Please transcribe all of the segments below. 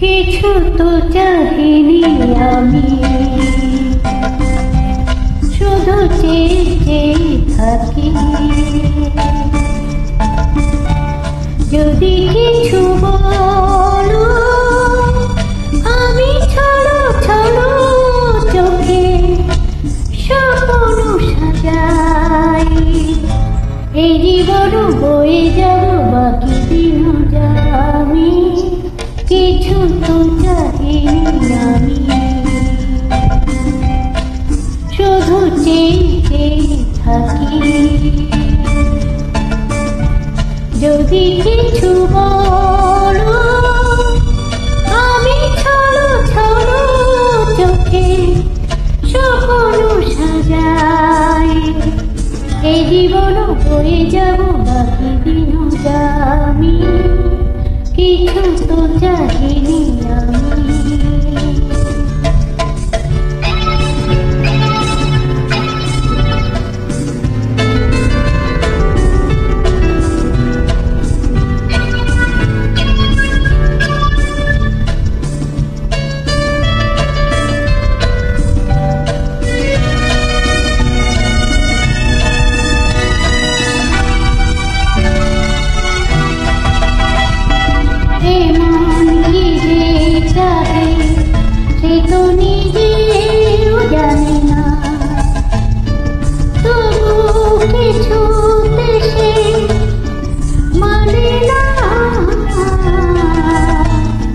কিছু তো চাহিনি আমি, শুধু চেয়ে চেয়ে থাকি। যদি কিছু বলো আমি ছলো ছলো চোখে স্বপ্ন সাজাই। এই জীবন বয়ে যাব বাকি দিন আমি, কিছু তো চাহিনি আমি, শুধু চেয়ে চেয়ে থাকি। যদি কিছু বলো আমি ছলো ছলো চোখে স্বপ্ন সাজাই। এই জীবন বয়ে যাব বাকি দিন আমি, কিছু তো চাহিনি আমি। সে তো নিজেও জানে না, তবু কিছুতে সে মানে না।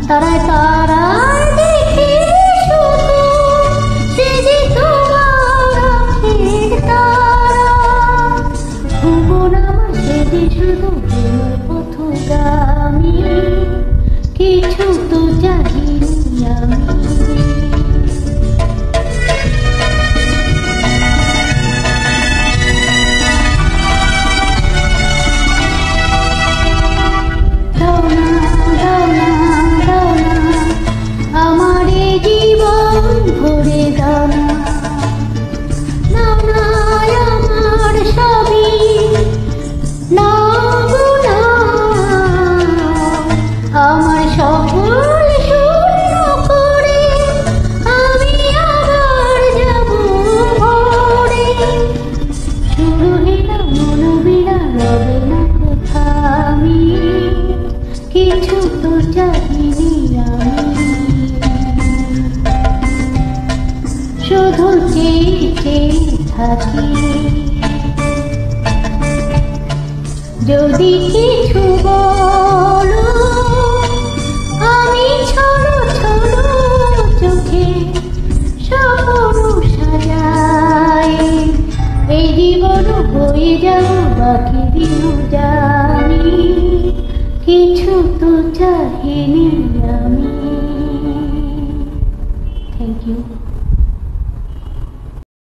তারায় তারায় দেখে শুধু সে যে তোমার আঁখের তারা। ভুবন আমার সে যে শুধু প্রেমের পথগামী, কিছু তো চাহিনি আমি। আমার সকল শূন্য করে আমি আবার যাব ঘরে। শুরু হইল মনোবীণা রবে না কোথা আমি, কিছু তো চাহিনি আমি, শুধু চেয়ে চেয়ে থাকি। যদি কিছু বলো আমি ছলো ছলো চোখে স্বপ্ন সাজাই। এই জীবন বয়ে যাব বাকি দিন জানি, কিছু তো চাহিনি আমি। Thank you.